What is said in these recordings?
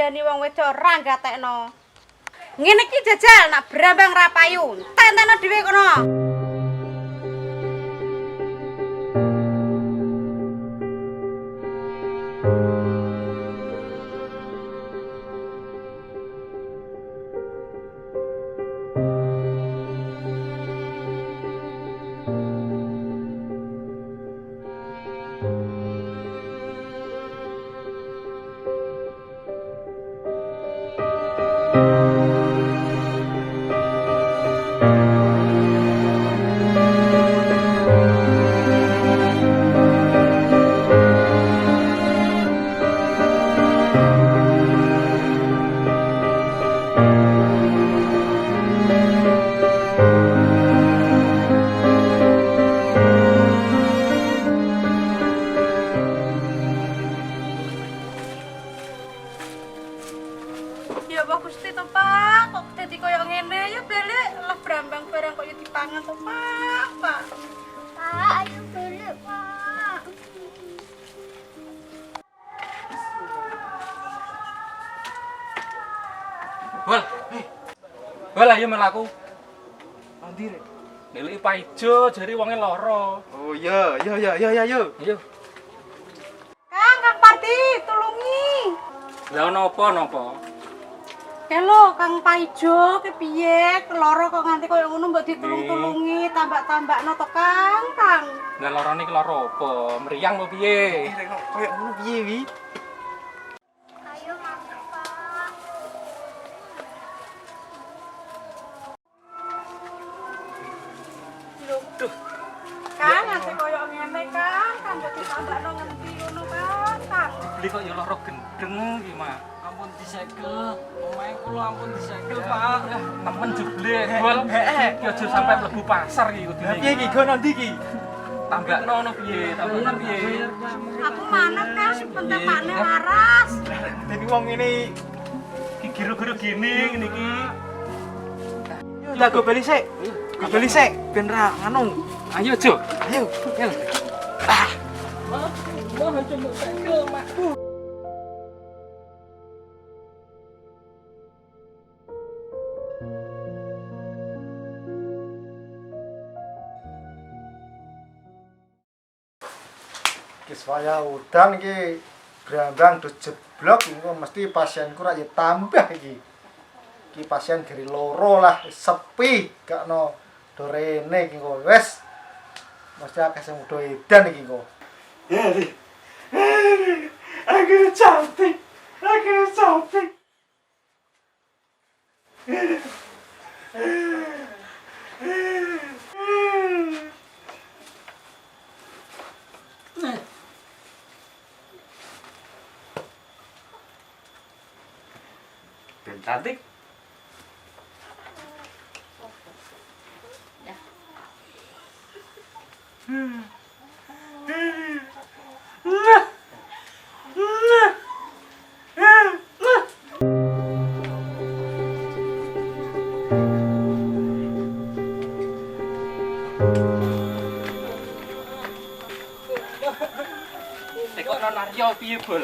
ngandani wong wedok ora gatekno. Ngene iki jajal nak brambang ra payu. Tenteno dhewe kono. Ya apa Gusti to, Pak? Kok dadi koyo ngene ya balik lah brambang barang kok ya dipangan to, Pak. Pak, Ayo balik, Pak. Wal, wal ayo melaku. Nanti rek. Nilai paijo jari wonge lara. Oh iya. Ayo. Kang Parti, tulungi. Lah napa? Kelo Kang Paijo kepiye? Keloro kok nganti koyo ngono mbok ditulung-tulungi, tambak-tambakno to, Kang. Lah larane ki lara apa? Meriang apa piye? Rek koyo ngono piye wi? Ayo masuk, Pak. Duh, Kang, nganti koyo ngene, Kang mbok ditambakno ngendi ngono, Kang. beli kok ya lara gendeng iki, Mak. Ampun disekel, omahe kula ampun disekel, Pak. Temen jeble, Wal. Ki aja sampe mlebu pasar iki kudune. Piye iki go nanti iki? Tambakno ono piye? Tambakno piye? Aku mana, Kang? Pentemane waras. Dadi wong ngene Ki giru-giru gini ngene iki. udah go bali sik. Go bali sik ben ra nganu. Ayo, Jo. Ayo. Mohon coba sekel, Mak. Iki saya udan iki brambang do jeblok engko mesti pasienku ra ya tambah iki. Iki pasien geri loro lah sepi gak ono do rene iki kok wis mesti akeh sing udo edan iki kok. Aku capek. Ben cantik. Kok Naryo piye, Bol?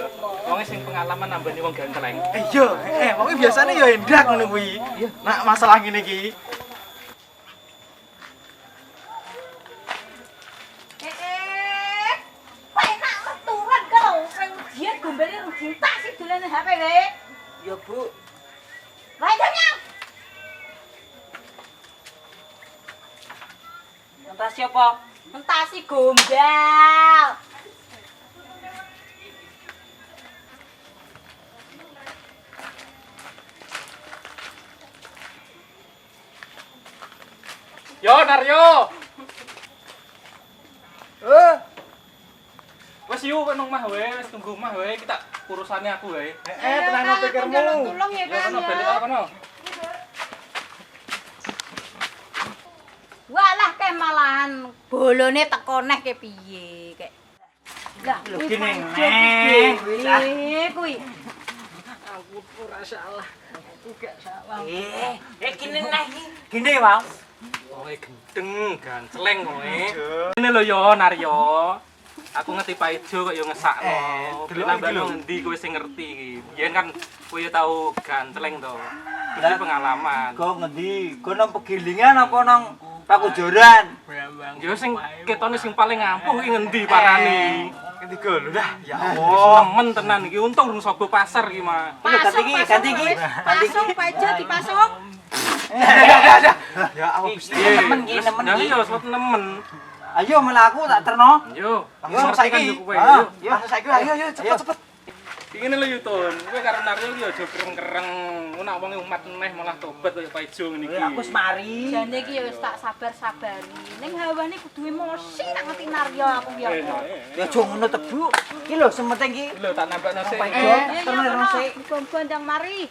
Wonge sing pengalaman nambani wong gantleng. Iya, wong biasane ya endak ngono kuwi. Nak masalah ngene iki. Kok enak meturan karo kang ujian gombene rugi tak sih dolane HP le. Ya, Bu. Lainnya. Entah siapa? Mentasi gombal. Yo, Naryo. Wes yu nang omah wae, wis tunggu omah wae, kita urusane aku wae. Tenang pikirmu. Tolong ya, Ya Kang. kono balik kono. Walah ke malahan bolone teko neh ke piye kek. Lah, gini, kuwi. Aku ora salah. Aku gak salah. Gini nih. Gini, Bang. Kowe gendeng, ganceleng kowe. Ngene lho yo Naryo. Aku ngerti Paijo kok yo ngesakno. Dhewe nambah ngendi kowe sing ngerti iki. Biyen kan Kowe yo tau gantleng to. Iki pengalaman. Kok ngendi? Kok nang pegilingan apa nang pakujoran? Yo sing ketone sing paling ampuh iki ngendi parane? Ketiga lho dah. Ya Nemen tenan iki untung rung sobo pasar iki mah. ganti iki, ganti iki. Pasung Paijo dipasung. Ya aku Gusti. Nemen yo slot nemen. Ayo melaku tak terno. Yo, Yo ngerti kan saiki. yo kowe. Yo saiki ayo cepet. Iki ngene lho Yutun, kowe karo Naryo iki aja kereng-kereng ngono wong umat neh malah tobat kaya Paijo ngene iki. Aku semari. Jane iki ya wis tak sabar-sabari. Ning hawane kudu emosi tak ngerti Naryo aku ya. Ya aja ngono tebu. Iki lho sementing iki. Lho tak nambahno sik. Paijo, terno sik. Gondang mari.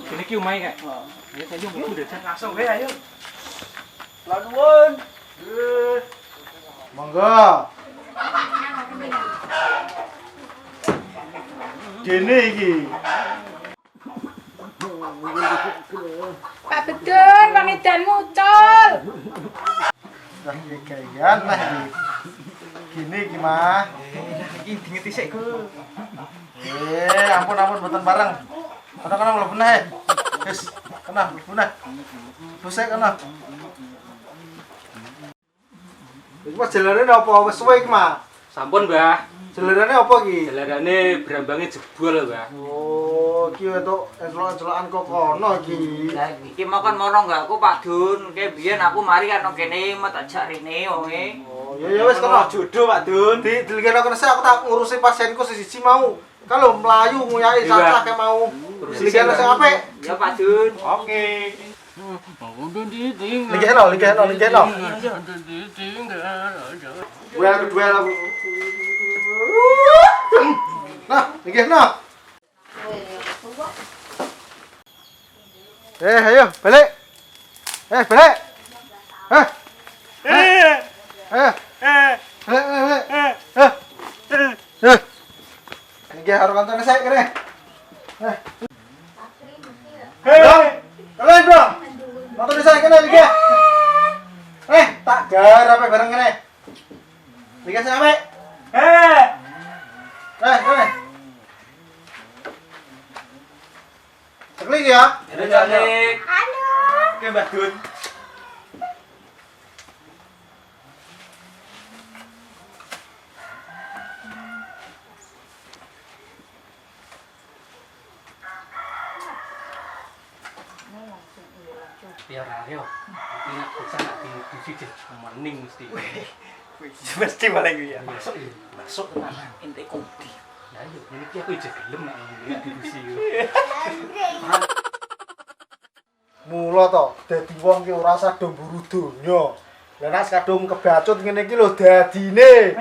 Kene iki omahe kak. Ya saya yo mlebu dadi langsung wae ayo. Lah nuwun. Monggo. Dene iki. Pak Bedun, Bang Edan muncul. Lah gayan lah iki. Gini iki mah. Iki dingeti sik, Gus. Ampun mboten bareng. Kana mlebu neh. Wis, kana mlebu neh. Busek kana. Iki mas jelarane apa wis suwe iki, Mas? Sampun, Mbah. Jelarane apa iki? Jalarane brambange jebol lho, Mbah. Oh, iki entuk encelok-encelokan kok kono iki. Lah iki mau kan mono enggak aku Pak Dun. Kayak biyen aku mari kan nang kene mau tak jak rene wonge. Oh, ya wis kana jodoh, Pak Dun. Dilikene kene aku tak ngurusi pasienku siji mau. Kalau melayu nguyai salah kayak mau. Dilikene sing apik. Ya Pak Dun. Oke. Ligeno. Duel. Nah, ligeno. Ayo, balik. Balik. Ini harus kantor saya kene. Kalian bro. Kantor saya kene lagi. Tak garap bareng kene. Liga sampe. Kene. Sekali ya. Cantik. Oke, Mbak Dun. Ya Naryo. Iki nek bisa nak dicuci mening mesti. Mesti paling ya. Masuk tenan. Ente kudi. Ya yo, ngene iki aku aja gelem nek dicuci yo. Mula to, dadi wong ki ora usah do mburu donya. Lah nek kadung kebacut ngene iki lho dadine.